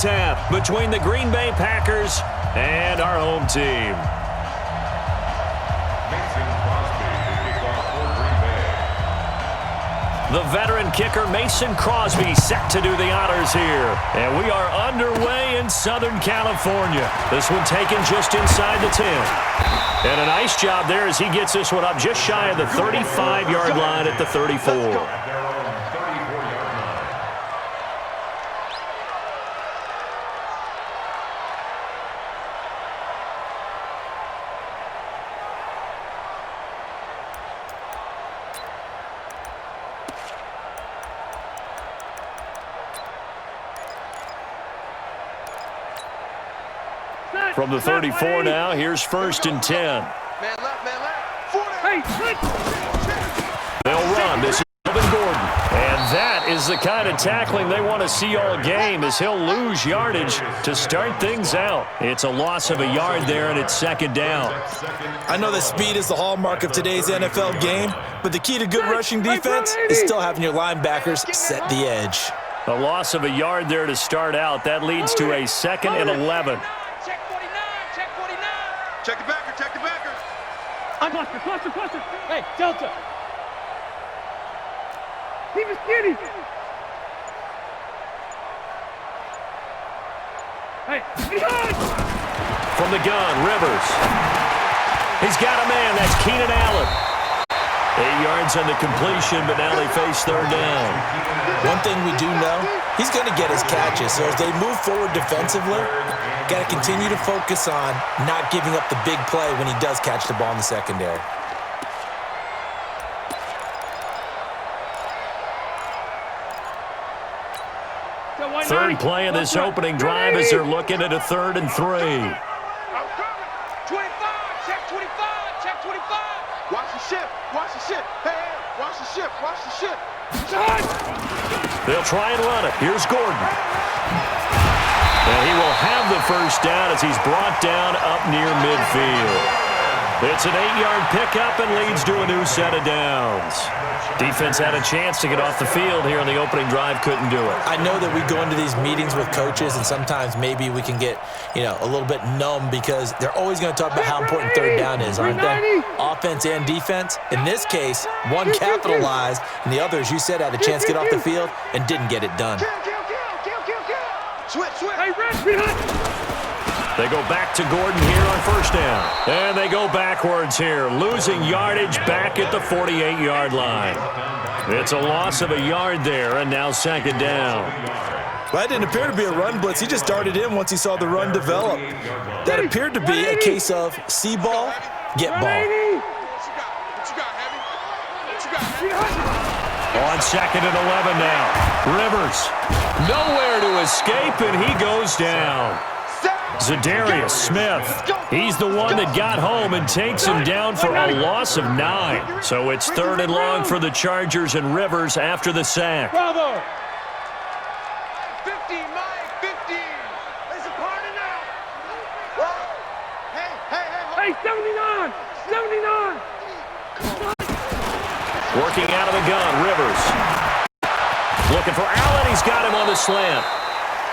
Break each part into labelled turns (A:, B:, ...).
A: half between the Green Bay Packers and our home team. The veteran kicker Mason Crosby set to do the honors here. And we are underway in Southern California. This one taken just inside the 10. And a nice job there as he gets this one up just shy of the 35-yard line at the 34. From the 34 now, here's 1st and 10.
B: Man left, man left.
A: They'll run. This is Melvin Gordon. And that is the kind of tackling they want to see all game as he'll lose yardage to start things out. It's a loss of a yard there, and it's 2nd down.
C: I know that speed is the hallmark of today's NFL game, but the key to good rushing defense is still having your linebackers set the edge.
A: A loss of a yard there to start out. That leads to a 2nd and 11.
B: Check the backer, check the backer.
D: Cluster. Hey, Delta. Keep it skinny. Hey, behind.
A: From the gun, Rivers. He's got a man. That's Keenan Allen. 8 yards on the completion, but now they face 3rd down.
C: One thing we do know, he's going to get his catches. So as they move forward defensively, got to continue to focus on not giving up the big play when he does catch the ball in the secondary.
A: Third play of this opening drive as they're looking at a 3rd and 3.
B: 25, check 25. Watch the ship. Hey, watch the ship.
A: They'll try and run it. Here's Gordon. And he will have the 1st down as he's brought down up near midfield. It's an 8-yard pickup and leads to a new set of downs. Defense had a chance to get off the field here in the opening drive, couldn't do it.
C: I know that we go into these meetings with coaches, and sometimes maybe we can get, a little bit numb because they're always going to talk about how important 3rd down is, aren't they? Offense and defense. In this case, one capitalized, and the other, as you said, had a chance to get off the field and didn't get it done.
B: Kill. Switch.
D: Hey, Red, behind.
A: They go back to Gordon here on 1st down. And they go backwards here, losing yardage back at the 48-yard line. It's a loss of a yard there, and now 2nd down.
C: Well, that didn't appear to be a run blitz. He just darted in once he saw the run develop. That appeared to be a case of see ball, get ball.
B: What you got, Heavy?
A: On 2nd and 11 now. Rivers, nowhere to escape, and he goes down. Zadarius Smith, he's the one that got home and takes him down for a loss of 9. So it's 3rd and long for the Chargers and Rivers after the sack.
D: Bravo.
B: 50, Mike, 50. There's a party now. Hey.
D: 79.
A: Working out of the gun, Rivers. Looking for Allen, he's got him on the slant.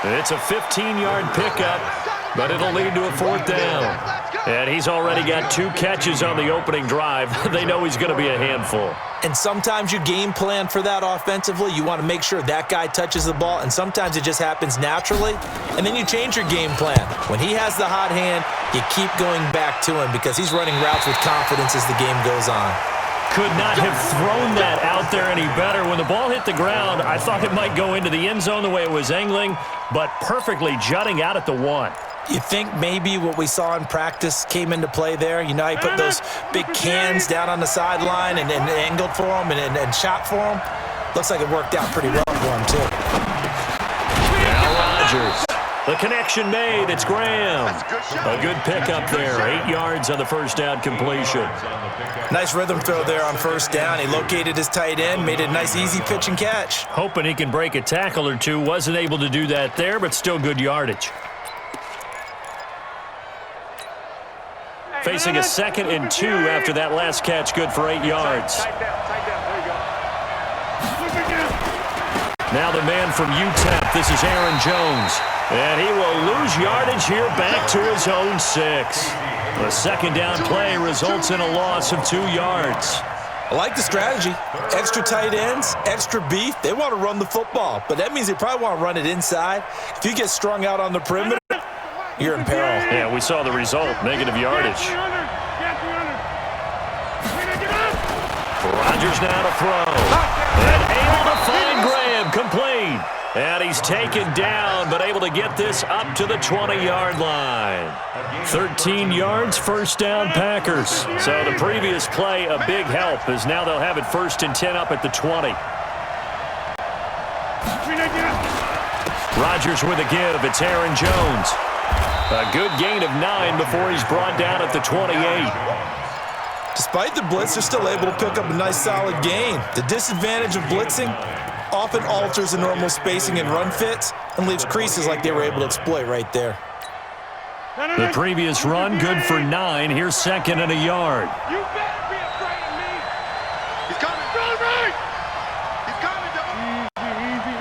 A: It's a 15-yard pickup, but it'll lead to a 4th down. And he's already got 2 catches on the opening drive. They know he's going to be a handful.
C: And sometimes you game plan for that offensively. You want to make sure that guy touches the ball, and sometimes it just happens naturally. And then you change your game plan. When he has the hot hand, you keep going back to him because he's running routes with confidence as the game goes on.
A: Could not have thrown that out there any better. When the ball hit the ground, I thought it might go into the end zone the way it was angling, but perfectly jutting out at the 1.
C: You think maybe what we saw in practice came into play there? You know, he put those big cans down on the sideline and angled for him and shot for him. Looks like it worked out pretty well for him, too.
A: Now Rodgers. The connection made. It's Graham. A good pickup there. 8 yards on the 1st down completion.
C: Nice rhythm throw there on 1st down. He located his tight end, made it a nice easy pitch and catch.
A: Hoping he can break a tackle or two. Wasn't able to do that there, but still good yardage. Facing a 2nd and 2 after that last catch, good for 8 yards.
B: Tight down. There you go.
A: Now the man from UTEP, this is Aaron Jones. And he will lose yardage here back to his own 6. The second down play results in a loss of 2 yards.
C: I like the strategy. Extra tight ends, extra beef. They want to run the football, but that means they probably want to run it inside. If you get strung out on the perimeter, you're in peril.
A: Yeah, we saw the result, negative yardage. Rodgers now to throw. And able to find Graham, complete. And he's taken down, but able to get this up to the 20-yard line. 13 yards, first down, Packers. So the previous play, a big help, as now they'll have it 1st and 10 up at the 20. Rodgers with a give. It's Aaron Jones. A good gain of 9 before he's brought down at the 28.
C: Despite the blitz, they're still able to pick up a nice, solid gain. The disadvantage of blitzing often alters the normal spacing and run fits and leaves creases like they were able to exploit right there.
A: The previous run, good for 9. Here's 2nd and a yard.
B: You better be afraid of me. He's coming. Right. He's coming, dog.
D: Easy.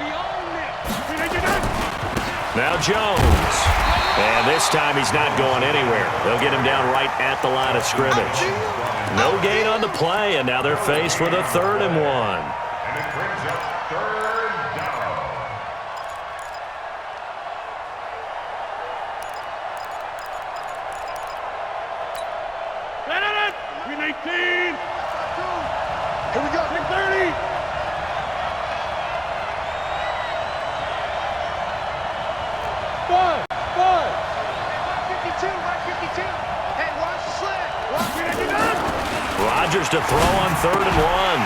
D: We own this.
A: Now Jones. And this time he's not going anywhere. They'll get him down right at the line of scrimmage. No gain on the play, and now they're faced with a 3rd and 1.
E: And it brings up 3rd down.
D: Green 18.
B: Here we go.
D: 30. Five.
B: 52. Hey, watch the sled.
A: Rodgers to throw on 3rd and 1.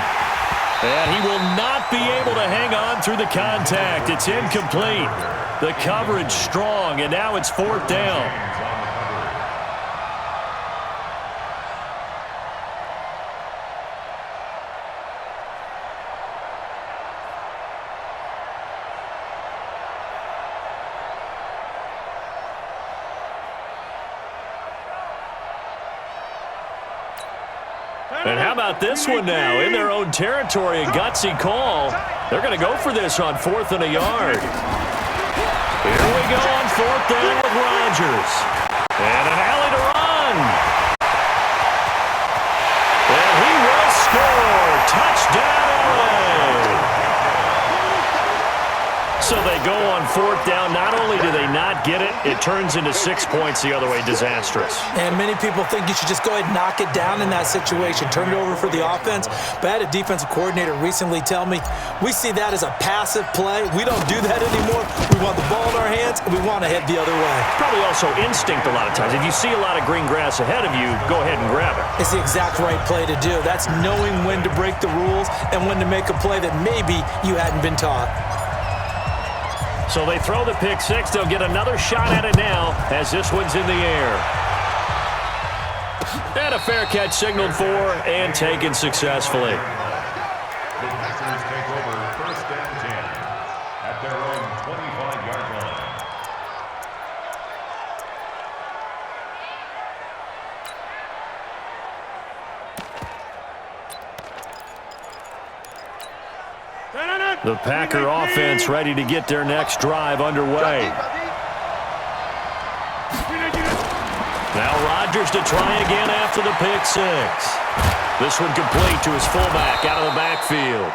A: And he will not be able to hang on through the contact. It's incomplete. The coverage strong, and now it's 4th down. And how about this one now? In their own territory, a gutsy call. They're going to go for this on 4th and a yard. Here we go on 4th down with Rodgers. And an alley to run. And he will score. Touchdown, LA. So they go on 4th down. Not only do they not get it, it turns into 6 points the other way. Disastrous.
C: And many people think you should just go ahead and knock it down in that situation, turn it over for the offense. But I had a defensive coordinator recently tell me, we see that as a passive play. We don't do that anymore. We want the ball in our hands, and we want to head the other way.
A: Probably also instinct a lot of times. If you see a lot of green grass ahead of you, go ahead and grab it.
C: It's the exact right play to do. That's knowing when to break the rules and when to make a play that maybe you hadn't been taught.
A: So they throw the pick 6. They'll get another shot at it now as this one's in the air. And a fair catch signaled for and taken successfully.
E: The Packers take over 1st and 10 at their own 25-yard line.
A: The Packer offense ready to get their next drive underway. Now Rodgers to try again after the pick 6. This one complete to his fullback out of the backfield.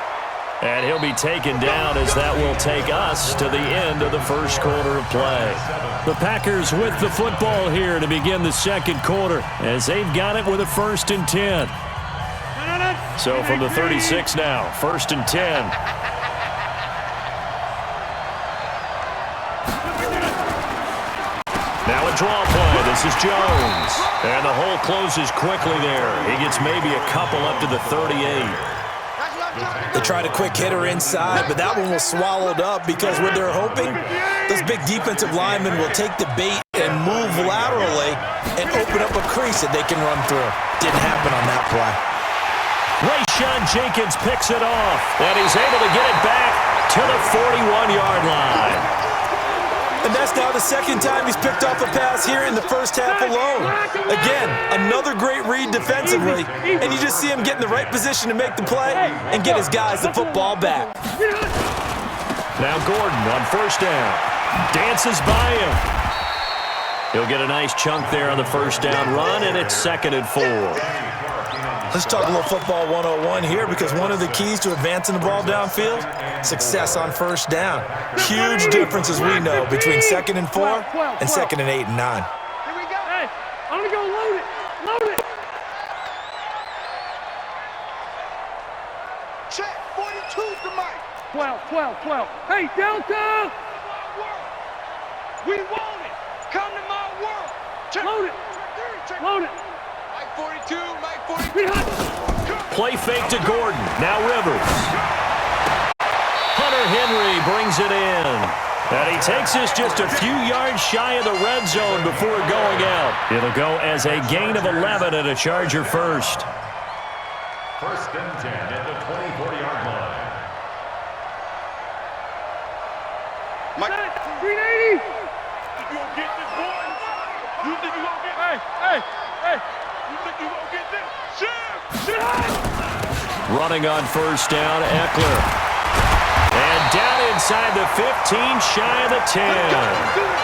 A: And he'll be taken down as that will take us to the end of the 1st quarter of play. The Packers with the football here to begin the 2nd quarter as they've got it with a 1st and 10. So from the 36 now, 1st and 10. Now a draw play. This is Jones. And the hole closes quickly there. He gets maybe a couple up to the 38.
C: They tried a quick hitter inside, but that one was swallowed up because what they're hoping, those big defensive linemen will take the bait and move laterally and open up a crease that they can run through. Didn't happen on that play.
A: Rayshawn Jenkins picks it off, and he's able to get it back to the 41-yard line.
C: And that's That's now the second time he's picked off a pass here in the first half alone. Again, another great read defensively, and you just see him get in the right position to make the play and get his guys the football back.
A: Now Gordon on first down. Dances by him. He'll get a nice chunk there on the first down run, and it's 2nd and 4.
C: Let's talk a little football 101 here, because one of the keys to advancing the ball downfield, success on first down. Huge difference, as we know, between 2nd and 4 and 2nd and 8 and 9.
D: Here we go. Hey, I'm going to go load it. Load it.
B: Check. 42's the mic.
D: 12. Hey, Delta.
B: We want it. Come to my world. Check.
D: Load it. Load it.
B: Mike 42, Mike 42.
A: Play fake to Gordon. Now Rivers. Hunter Henry brings it in. And he takes us just a few yards shy of the red zone before going out. It'll go as a gain of 11 and a Charger first.
E: 1st and 10 at the 24-yard line.
B: Mike.
D: 380. You gonna get this, boy? You think you gonna get? Hey. You think you gonna get this? Shit.
A: Running on first down, Eckler. And down inside the 15, shy of the 10.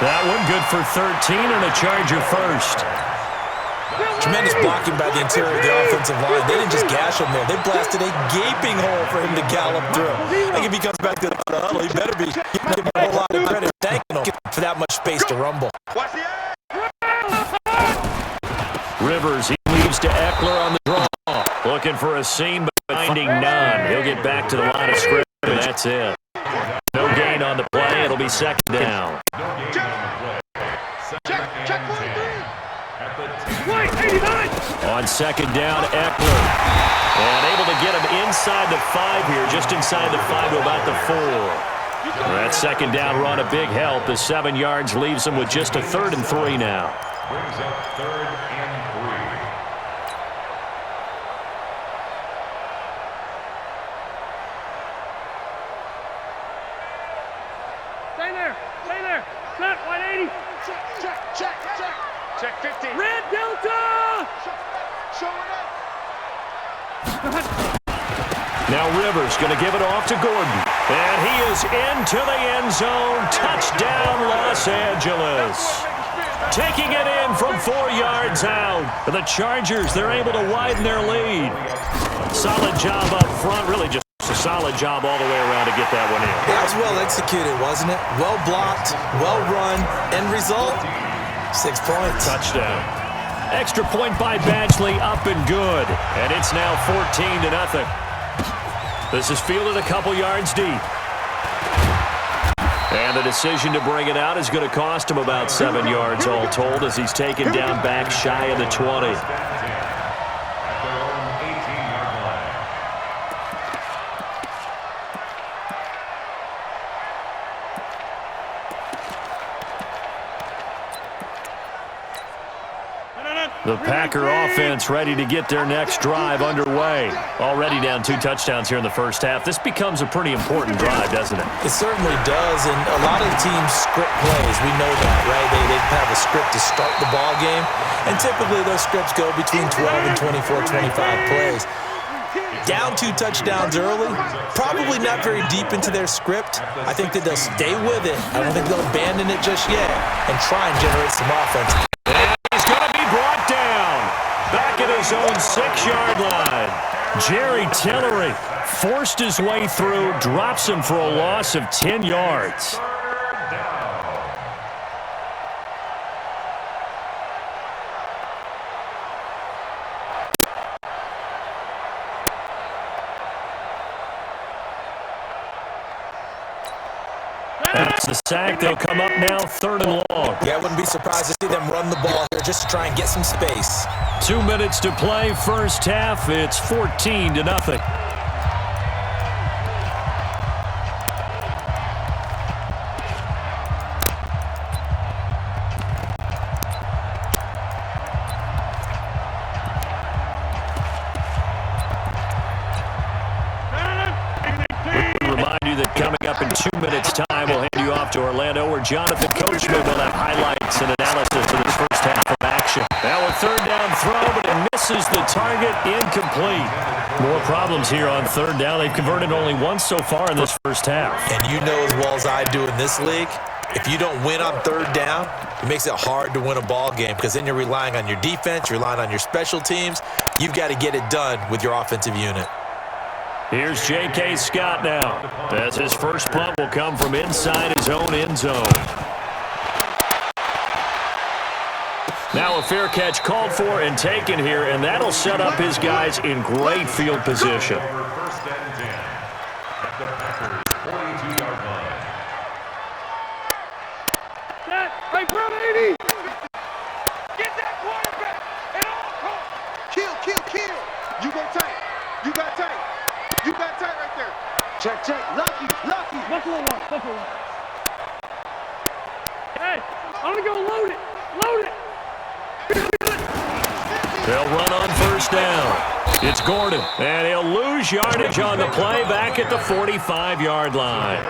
A: That one good for 13 and a Charger first.
C: Tremendous blocking by the interior of the offensive line. They didn't just gash him there. They blasted a gaping hole for him to gallop through. I think if he comes back to the huddle, he better be giving him a whole lot of credit, thanking him for that much space to rumble.
B: Watch the eye.
A: Rivers, he leaves to Eckler on the draw. Looking for a seam, but finding none. He'll get back to the line of scrimmage, and that's it. No gain on the play. It'll be 2nd down.
B: Check 43.
D: Wait, 89.
A: On 2nd down, Eckler. And able to get him inside the 5 here, just inside the 5 to about the 4. That 2nd down run, a big help. The 7 yards leaves him with just a 3rd and 3 now.
E: Brings up 3rd and 3.
D: Stay there. Cut, 180.
B: Check. Check 15.
D: Red Delta.
B: Showing up.
A: Now Rivers going to give it off to Gordon. And he is into the end zone. Touchdown, Los Angeles. Taking it in from 4 yards out. The Chargers, they're able to widen their lead. Solid job up front. Really just a solid job all the way around to get that one in.
C: That was well executed, wasn't it? Well blocked, well run. End result, 6 points.
A: Touchdown. Extra point by Badgley, up and good. And it's now 14-0. This is fielded a couple yards deep. And the decision to bring it out is going to cost him about 7 yards all told, as he's taken down back shy of the 20.
E: At their own 18-yard line.
A: The Packer offense ready to get their next drive underway. Already down 2 touchdowns here in the first half. This becomes a pretty important drive, doesn't it?
C: It certainly does, and a lot of the teams script plays. We know that, right? They have a script to start the ball game, and typically those scripts go between 12 and 24, 25 plays. Down 2 touchdowns early, probably not very deep into their script. I think that they'll stay with it. I don't think they'll abandon it just yet and try and generate some offense.
A: He's going to be brought down back at his own 6-yard line. Jerry Tillery forced his way through, drops him for a loss of 10 yards. That's the sack. They'll come up now 3rd and long.
C: Yeah, I wouldn't be surprised to see them run the ball here just to try and get some space.
A: 2 minutes to play, first half. It's 14-0. Remind you that coming up in 2 minutes' time, we'll hand you off to our Orlando, where Jonathan Coachman will have highlights and analysis of this first half of action. Now a third down throw, but it misses the target, incomplete. More problems here on third down. They've converted only once so far in this first half.
C: And you know as well as I do in this league, if you don't win on third down, it makes it hard to win a ball game because then you're relying on your defense, you're relying on your special teams. You've got to get it done with your offensive unit.
A: Here's J.K. Scott now, as his first punt will come from inside his own end zone. Now a fair catch called for and taken here, and that'll set up his guys in great field position.
E: First and 10 at the Packers' 42-yard line.
D: Hey, Brown 80! Get that quarterback at all costs!
B: Kill. You go tight. You got tight. You got tight right there. Check. Lucky.
D: Buffalo one. Hey, I'm gonna go load it.
A: They'll run on first down. It's Gordon, and he'll lose yardage on the play back at the 45-yard line.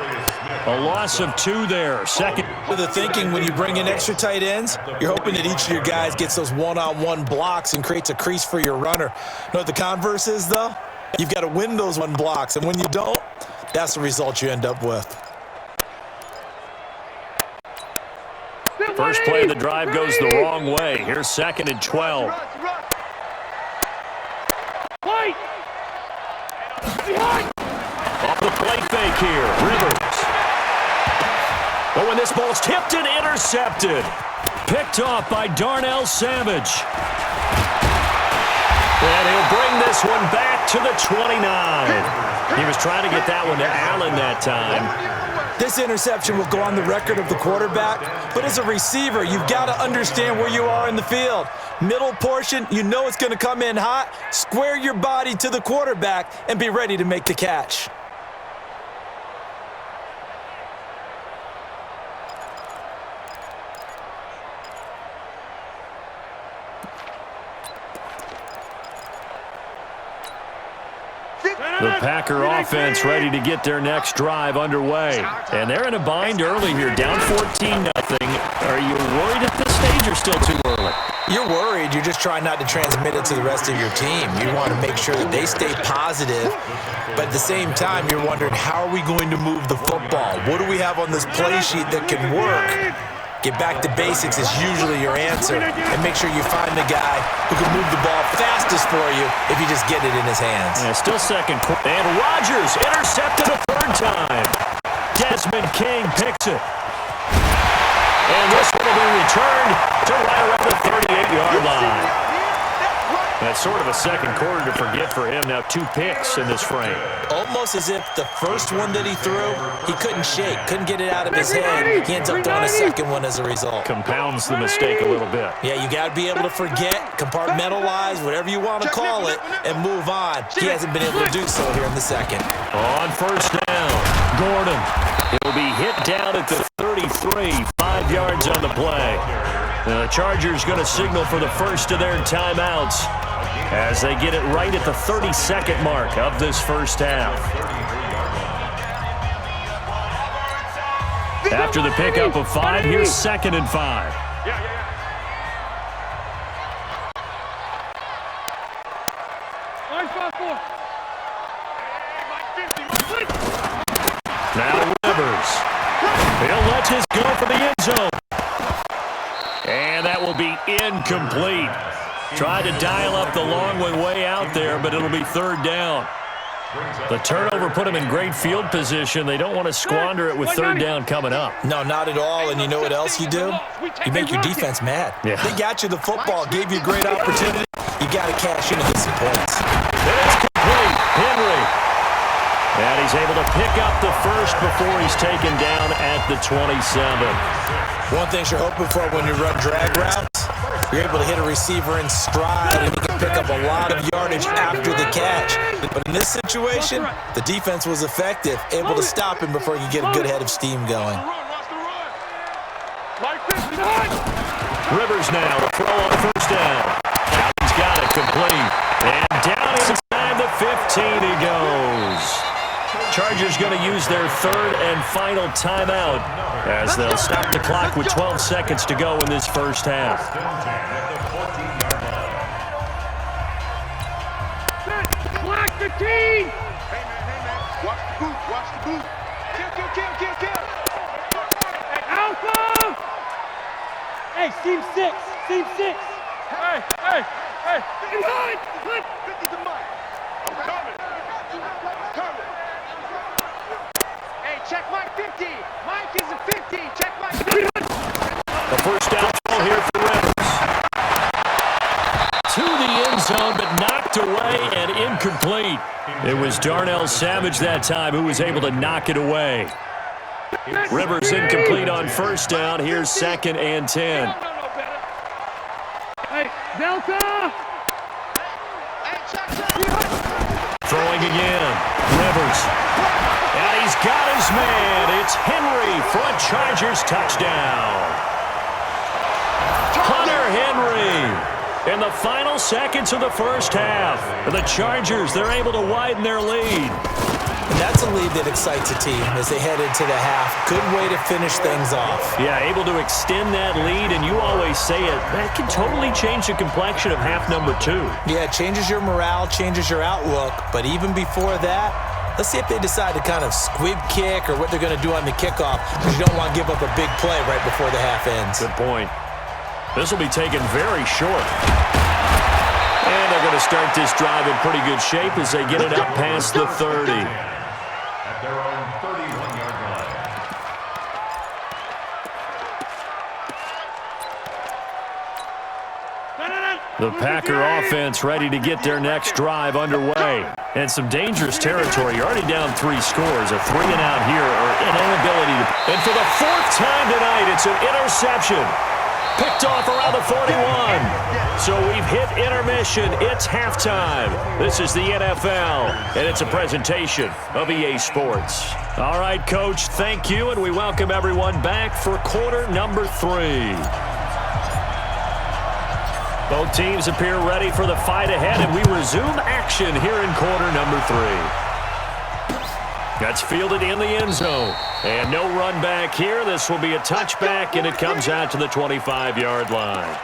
A: A loss of 2 there. Second.
C: The thinking when you bring in extra tight ends, you're hoping that each of your guys gets those one-on-one blocks and creates a crease for your runner. You know what the converse is, though? You've got to win those one blocks, and when you don't, that's the result you end up with.
A: First play of the drive goes the wrong way. Here's 2nd and 12.
D: Wait! Behind!
A: Off the play fake here, Rivers. Oh, and this ball's tipped and intercepted. Picked off by Darnell Savage. And he'll bring this one back to the 29. He was trying to get that one to Allen that time.
C: This interception will go on the record of the quarterback, but as a receiver, you've got to understand where you are in the field. Middle portion, you know it's going to come in hot. Square your body to the quarterback and be ready to make the catch.
A: The Packer offense ready to get their next drive underway. And they're in a bind early here, down 14-0. Are you worried at this stage or still too early?
C: You're worried. You're just trying not to transmit it to the rest of your team. You want to make sure that they stay positive. But at the same time, you're wondering, how are we going to move the football? What do we have on this play sheet that can work? Get back to basics is usually your answer. And make sure you find the guy who can move the ball fastest for you if you just get it in his hands.
A: Yeah, still second. And Rodgers intercepted a third time. Desmond King picks it. And this one will be returned to right around the 38-yard line. That's sort of a second quarter to forget for him. Now 2 picks in this frame.
C: Almost as if the first one that he threw, he couldn't shake, couldn't get it out of his head. He ends up throwing a second one as a result.
A: Compounds the mistake a little bit.
C: Yeah, you got to be able to forget, compartmentalize, whatever you want to call it, and move on. He hasn't been able to do so here in the second.
A: On first down, Gordon. He'll be hit down at the 33, 5 yards on the play. Now the Chargers going to signal for the first of their timeouts as they get it right at the 32nd mark of this first half. After the pickup of 5, here's 2nd and 5. Now Rivers. He'll let this go for the end zone. And that will be incomplete. Tried to dial up the long one way out there, but it'll be third down. The turnover put them in great field position. They don't want to squander it with third down coming up.
C: No, not at all. And you know what else you do? You make your defense mad.
A: Yeah.
C: They got you the football, gave you a great opportunity. You got to cash in and get some points.
A: It's complete. Henry. And he's able to pick up the first before he's taken down at the 27.
C: One thing you're hoping for when you run drag routes, you're able to hit a receiver in stride and he can pick up a lot of yardage after the catch. But in this situation, the defense was effective, able to stop him before he could get a good head of steam going.
A: Rivers now, the throw on first down. He's got it complete. And down inside the 15 he goes. Chargers going to use their third and final timeout as they'll stop the clock with 12 seconds to go in this first half.
E: First and 10 at the 14-yard line.
D: Block the team!
B: Hey, man. Watch the boot. Watch the boot. Kill.
D: Alpha! Hey, team 6. Hey! Hunt!
B: 50's the mic. I'm coming. Hey, check Mike 50. Mike is a 50. Check Mike 50.
A: The first down ball here for Rivers. To the end zone, but knocked away and incomplete. It was Darnell Savage that time who was able to knock it away. Rivers incomplete on first down. Here's 2nd and 10.
D: Hey, Delta!
A: Throwing again. Rivers. And he's got his man. It's Henry. Front Chargers touchdown. Hunter Henry. In the final seconds of the first half, the Chargers, they're able to widen their lead.
C: And that's a lead that excites a team as they head into the half. Good way to finish things off.
A: Yeah, able to extend that lead, and you always say it, that can totally change the complexion of half number 2.
C: Yeah, it changes your morale, changes your outlook, but even before that, let's see if they decide to kind of squib kick or what they're going to do on the kickoff, because you don't want to give up a big play right before the half ends.
A: Good point. This will be taken very short. And they're going to start this drive in pretty good shape as they get it up past the 30.
E: At their own 31-yard line.
A: The Packer offense ready to get their next drive underway. And some dangerous territory. You're already down 3 scores. A 3-and-out here or an inability to... And for the 4th time tonight, it's an interception. Picked off around the 41. So we've hit intermission. It's halftime. This is the NFL, and it's a presentation of EA Sports. All right, Coach, thank you, and we welcome everyone back for quarter number 3. Both teams appear ready for the fight ahead, and we resume action here in quarter number 3. That's fielded in the end zone. And no run back here. This will be a touchback, and it comes out to the 25-yard line.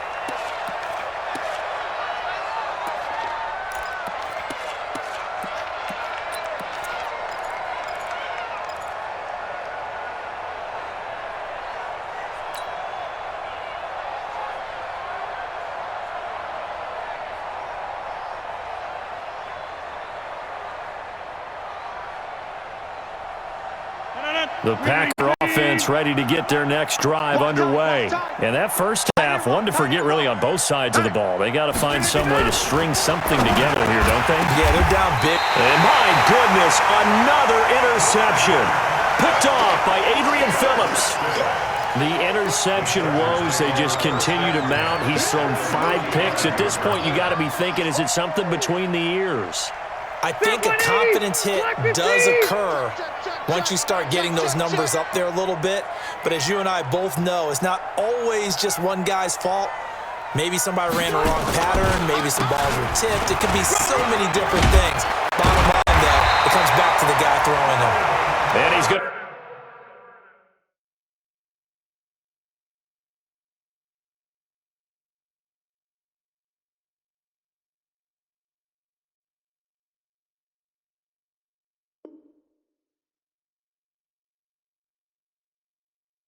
A: The Packer offense ready to get their next drive underway. And that first half, one to forget really on both sides of the ball. They got to find some way to string something together here, don't they?
C: Yeah, they're down big.
A: And my goodness, another interception. Picked off by Adrian Phillips. The interception woes, they just continue to mount. He's thrown 5 picks. At this point, you got to be thinking, is it something between the ears?
C: I think a confidence hit does occur once you start getting those numbers up there a little bit. But as you and I both know, it's not always just one guy's fault. Maybe somebody ran the wrong pattern. Maybe some balls were tipped. It could be so many different things. Bottom line, though, it comes back to the guy throwing them.
A: And he's good.